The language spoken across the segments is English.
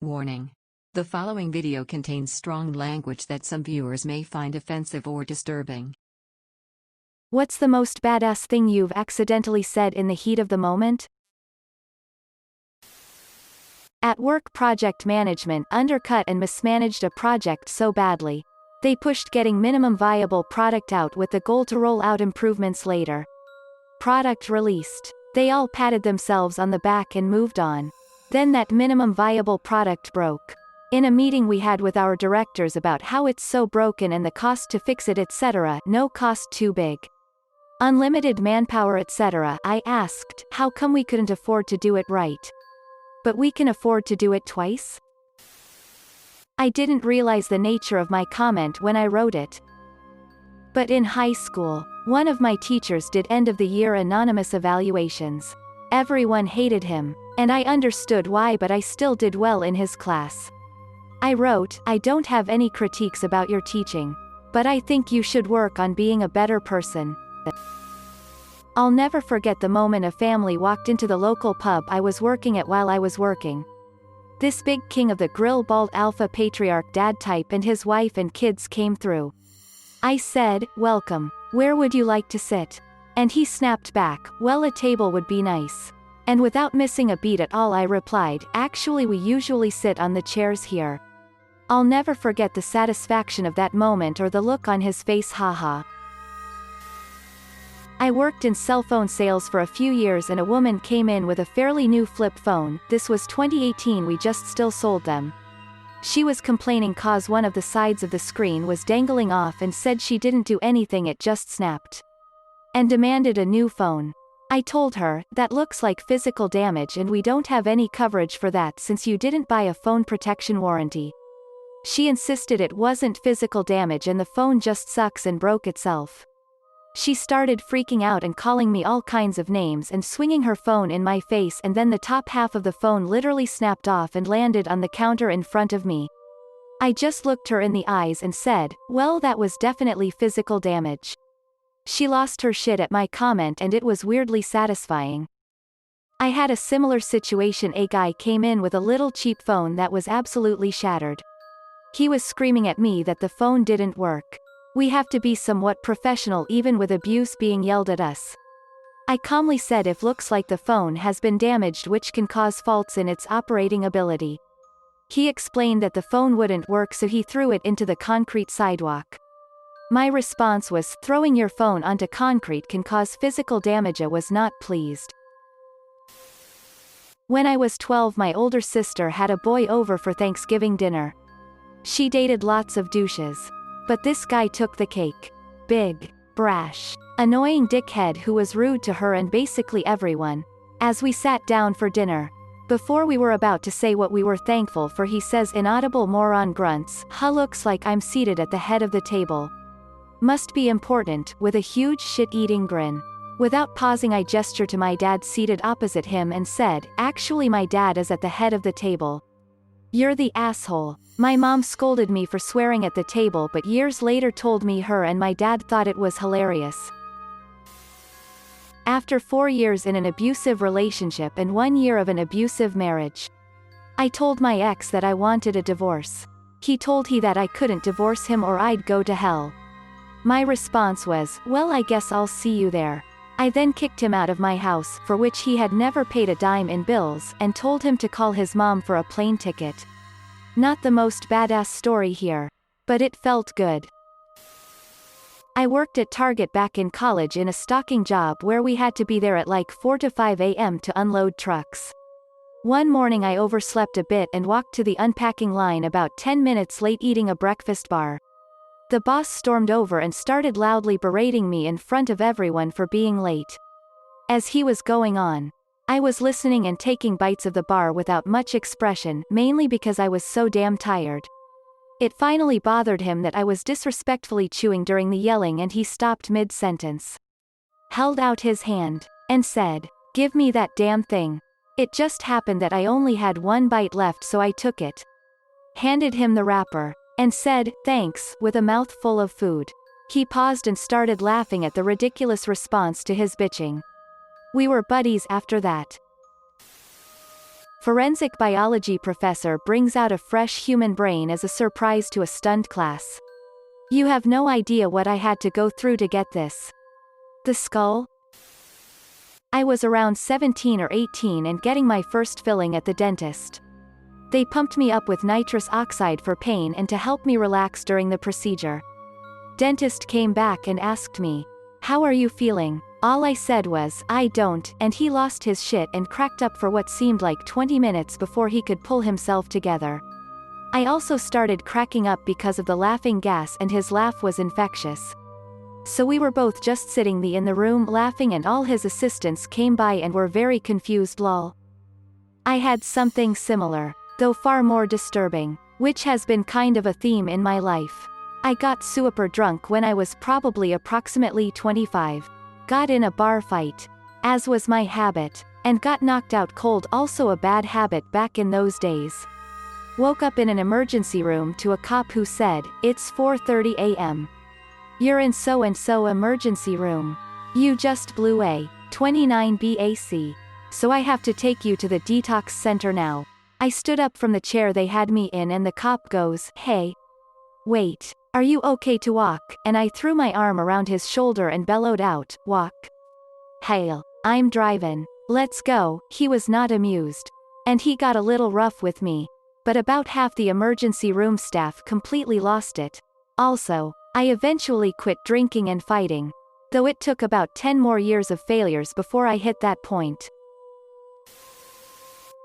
Warning. The following video contains strong language that some viewers may find offensive or disturbing. What's the most badass thing you've accidentally said in the heat of the moment? At work, project management undercut and mismanaged a project so badly. They pushed getting minimum viable product out with the goal to roll out improvements later. Product released. They all patted themselves on the back and moved on. Then that minimum viable product broke. In a meeting we had with our directors about how it's so broken and the cost to fix it, etc., no cost too big. Unlimited manpower, etc., I asked, how come we couldn't afford to do it right? But we can afford to do it twice? I didn't realize the nature of my comment when I wrote it. But in high school, one of my teachers did end-of-the-year anonymous evaluations. Everyone hated him, and I understood why, but I still did well in his class. I wrote, I don't have any critiques about your teaching, but I think you should work on being a better person. I'll never forget the moment a family walked into the local pub I was working at while I was working. This big king of the grill, bald alpha patriarch dad type, and his wife and kids came through. I said, welcome. Where would you like to sit? And he snapped back, well, a table would be nice. And without missing a beat at all I replied, actually we usually sit on the chairs here. I'll never forget the satisfaction of that moment or the look on his face, haha. I worked in cell phone sales for a few years and a woman came in with a fairly new flip phone. This was 2018, we just still sold them. She was complaining cause one of the sides of the screen was dangling off and said she didn't do anything, it just snapped. And demanded a new phone. I told her, that looks like physical damage and we don't have any coverage for that since you didn't buy a phone protection warranty. She insisted it wasn't physical damage and the phone just sucks and broke itself. She started freaking out and calling me all kinds of names and swinging her phone in my face, and then the top half of the phone literally snapped off and landed on the counter in front of me. I just looked her in the eyes and said, well, that was definitely physical damage. She lost her shit at my comment and it was weirdly satisfying. I had a similar situation. A guy came in with a little cheap phone that was absolutely shattered. He was screaming at me that the phone didn't work. We have to be somewhat professional even with abuse being yelled at us. I calmly said if looks like the phone has been damaged which can cause faults in its operating ability. He explained that the phone wouldn't work so he threw it into the concrete sidewalk. My response was, throwing your phone onto concrete can cause physical damage. I was not pleased. When I was 12, my older sister had a boy over for Thanksgiving dinner. She dated lots of douches. But this guy took the cake. Big, brash, annoying dickhead who was rude to her and basically everyone. As we sat down for dinner, before we were about to say what we were thankful for, he says inaudible moron grunts, looks like I'm seated at the head of the table. Must be important, with a huge shit-eating grin. Without pausing I gestured to my dad seated opposite him and said, actually my dad is at the head of the table. You're the asshole. My mom scolded me for swearing at the table but years later told me her and my dad thought it was hilarious. After 4 years in an abusive relationship and 1 year of an abusive marriage, I told my ex that I wanted a divorce. He told me that I couldn't divorce him or I'd go to hell. My response was, well, I guess I'll see you there. I then kicked him out of my house, for which he had never paid a dime in bills, and told him to call his mom for a plane ticket. Not the most badass story here. But it felt good. I worked at Target back in college in a stocking job where we had to be there at like 4 to 5 a.m. to unload trucks. One morning I overslept a bit and walked to the unpacking line about 10 minutes late eating a breakfast bar. The boss stormed over and started loudly berating me in front of everyone for being late. As he was going on, I was listening and taking bites of the bar without much expression, mainly because I was so damn tired. It finally bothered him that I was disrespectfully chewing during the yelling and he stopped mid-sentence. Held out his hand, and said, give me that damn thing. It just happened that I only had one bite left so I took it. Handed him the wrapper. And said, thanks, with a mouthful of food. He paused and started laughing at the ridiculous response to his bitching. We were buddies after that. Forensic biology professor brings out a fresh human brain as a surprise to a stunned class. You have no idea what I had to go through to get this. The skull? I was around 17 or 18 and getting my first filling at the dentist. They pumped me up with nitrous oxide for pain and to help me relax during the procedure. Dentist came back and asked me, "How are you feeling?" All I said was, "I don't," and he lost his shit and cracked up for what seemed like 20 minutes before he could pull himself together. I also started cracking up because of the laughing gas and his laugh was infectious. So we were both just sitting in the room laughing and all his assistants came by and were very confused lol. I had something similar, though far more disturbing, which has been kind of a theme in my life. I got super drunk when I was probably approximately 25. Got in a bar fight, as was my habit, and got knocked out cold, also a bad habit back in those days. Woke up in an emergency room to a cop who said, "It's 4:30 a.m. You're in so-and-so emergency room. You just blew a 29 BAC. So I have to take you to the detox center now." I stood up from the chair they had me in and the cop goes, "Hey. Wait. Are you okay to walk?" And I threw my arm around his shoulder and bellowed out, "Walk. Hail. I'm drivin'. Let's go." He was not amused. And he got a little rough with me. But about half the emergency room staff completely lost it. Also, I eventually quit drinking and fighting. Though it took about 10 more years of failures before I hit that point.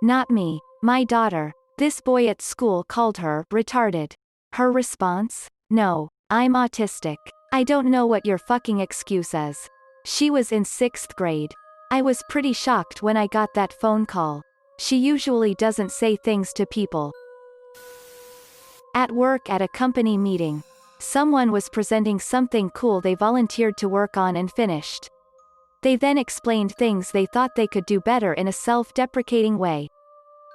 Not me. My daughter. This boy at school called her retarded. Her response? "No, I'm autistic. I don't know what your fucking excuse is." She was in 6th grade. I was pretty shocked when I got that phone call. She usually doesn't say things to people. At work at a company meeting. Someone was presenting something cool they volunteered to work on and finished. They then explained things they thought they could do better in a self-deprecating way.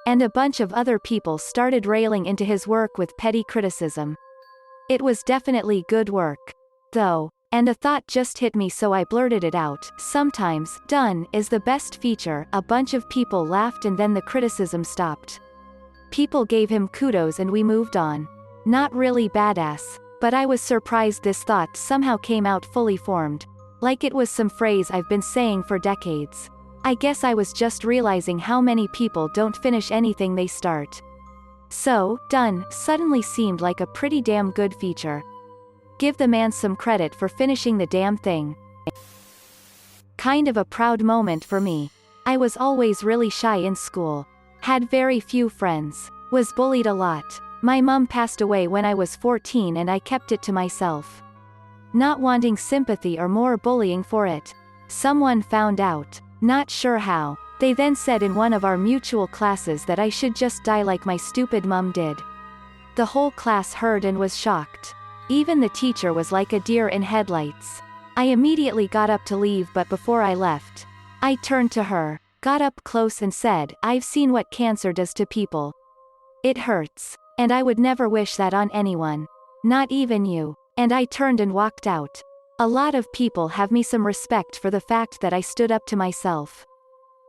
And a bunch of other people started railing into his work with petty criticism. It was definitely good work. Though. And a thought just hit me, so I blurted it out. Sometimes, done is the best feature. A bunch of people laughed and then the criticism stopped. People gave him kudos and we moved on. Not really badass. But I was surprised this thought somehow came out fully formed. Like it was some phrase I've been saying for decades. I guess I was just realizing how many people don't finish anything they start. So, done suddenly seemed like a pretty damn good feature. Give the man some credit for finishing the damn thing. Kind of a proud moment for me. I was always really shy in school. Had very few friends. Was bullied a lot. My mom passed away when I was 14 and I kept it to myself. Not wanting sympathy or more bullying for it. Someone found out. Not sure how. They then said in one of our mutual classes that I should just die like my stupid mom did. The whole class heard and was shocked. Even the teacher was like a deer in headlights. I immediately got up to leave, but before I left, I turned to her, got up close and said, "I've seen what cancer does to people. It hurts. And I would never wish that on anyone. Not even you." And I turned and walked out. A lot of people have me some respect for the fact that I stood up to myself.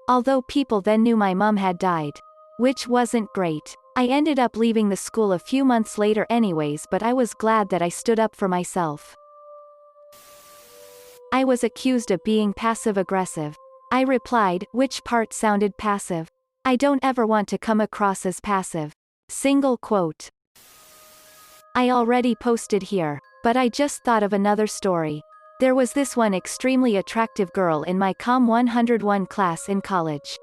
Although people then knew my mom had died. Which wasn't great. I ended up leaving the school a few months later anyways, but I was glad that I stood up for myself. I was accused of being passive-aggressive. I replied, "Which part sounded passive? I don't ever want to come across as passive." Single quote. I already posted here, but I just thought of another story. There was this one extremely attractive girl in my COM 101 class in college.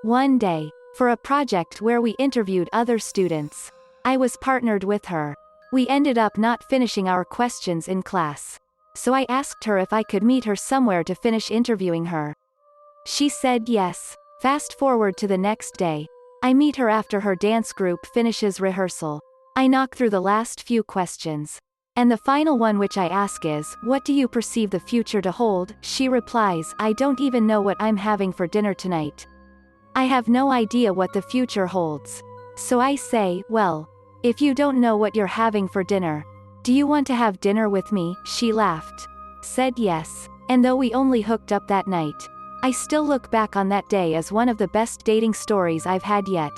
One day, for a project where we interviewed other students, I was partnered with her. We ended up not finishing our questions in class. So I asked her if I could meet her somewhere to finish interviewing her. She said yes. Fast forward to the next day. I meet her after her dance group finishes rehearsal. I knock through the last few questions. And the final one which I ask is, "What do you perceive the future to hold?" She replies, "I don't even know what I'm having for dinner tonight. I have no idea what the future holds." So I say, "Well, if you don't know what you're having for dinner, do you want to have dinner with me?" She laughed. Said yes. And though we only hooked up that night, I still look back on that day as one of the best dating stories I've had yet.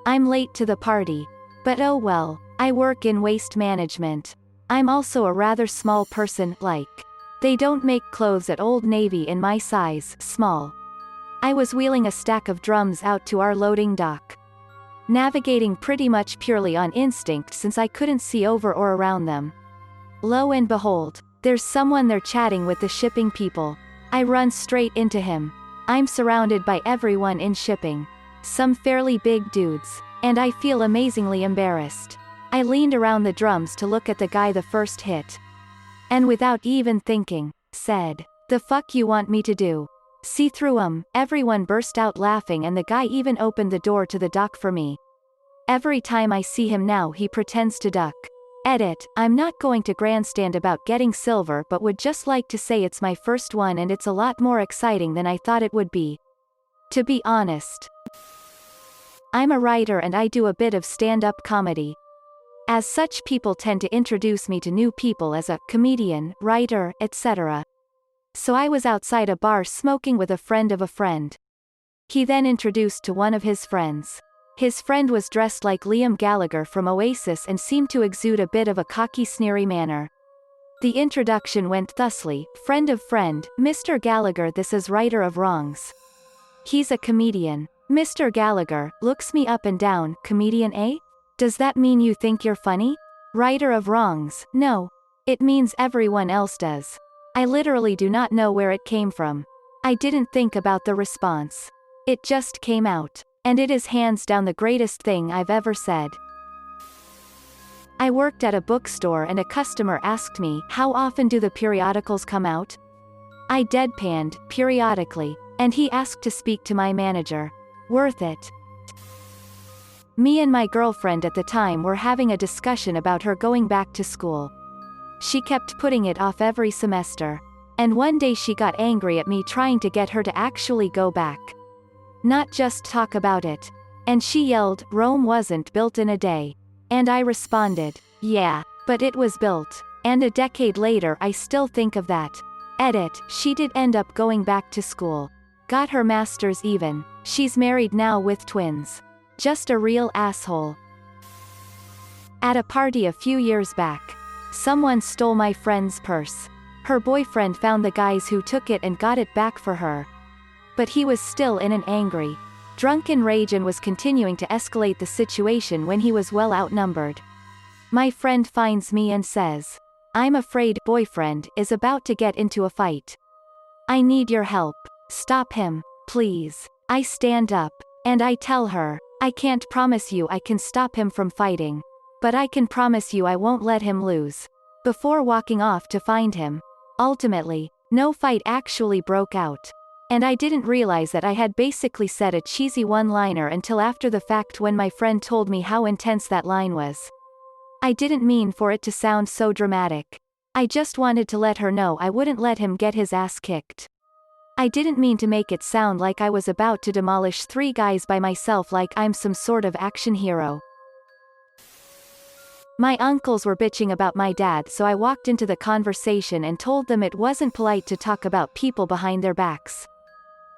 I'm late to the party. But oh well, I work in waste management. I'm also a rather small person, like. They don't make clothes at Old Navy in my size, small. I was wheeling a stack of drums out to our loading dock. Navigating pretty much purely on instinct since I couldn't see over or around them. Lo and behold, there's someone there chatting with the shipping people. I run straight into him. I'm surrounded by everyone in shipping. Some fairly big dudes. And I feel amazingly embarrassed. I leaned around the drums to look at the guy the first hit. And without even thinking, said, "The fuck you want me to do?" See through 'em, everyone burst out laughing and the guy even opened the door to the dock for me. Every time I see him now he pretends to duck. Edit, I'm not going to grandstand about getting silver but would just like to say it's my first one and it's a lot more exciting than I thought it would be. To be honest. I'm a writer and I do a bit of stand-up comedy. As such people tend to introduce me to new people as a comedian, writer, etc. So I was outside a bar smoking with a friend of a friend. He then introduced to one of his friends. His friend was dressed like Liam Gallagher from Oasis and seemed to exude a bit of a cocky sneery manner. The introduction went thusly: "Friend of friend, Mr. Gallagher, this is Writer of Wrongs." He's a comedian. Mr. Gallagher looks me up and down. Comedian, eh? Does that mean you think you're funny? Writer of Wrongs, no. It means everyone else does. I literally do not know where it came from. I didn't think about the response. It just came out. And it is hands down the greatest thing I've ever said. I worked at a bookstore and a customer asked me, "How often do the periodicals come out?" I deadpanned, "Periodically." And he asked to speak to my manager. Worth it. Me and my girlfriend at the time were having a discussion about her going back to school. She kept putting it off every semester. And one day she got angry at me trying to get her to actually go back. Not just talk about it. And she yelled, "Rome wasn't built in a day." And I responded, "Yeah, but it was built." And a decade later I still think of that. Edit, she did end up going back to school. Got her master's even. She's married now with twins. Just a real asshole. At a party a few years back, someone stole my friend's purse. Her boyfriend found the guys who took it and got it back for her. But he was still in an angry, drunken rage and was continuing to escalate the situation when he was well outnumbered. My friend finds me and says, "I'm afraid boyfriend is about to get into a fight. I need your help. Stop him, please." I stand up. And I tell her, "I can't promise you I can stop him from fighting. But I can promise you I won't let him lose." Before walking off to find him. Ultimately, no fight actually broke out. And I didn't realize that I had basically said a cheesy one-liner until after the fact when my friend told me how intense that line was. I didn't mean for it to sound so dramatic. I just wanted to let her know I wouldn't let him get his ass kicked. I didn't mean to make it sound like I was about to demolish 3 guys by myself like I'm some sort of action hero. My uncles were bitching about my dad, so I walked into the conversation and told them it wasn't polite to talk about people behind their backs.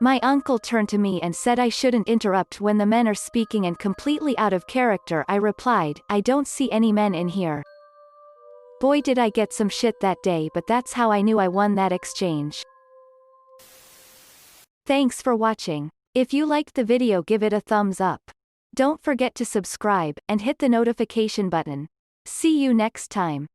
My uncle turned to me and said I shouldn't interrupt when the men are speaking, and completely out of character I replied, "I don't see any men in here." Boy did I get some shit that day, but that's how I knew I won that exchange. Thanks for watching. If you liked the video, give it a thumbs up. Don't forget to subscribe, and hit the notification button. See you next time.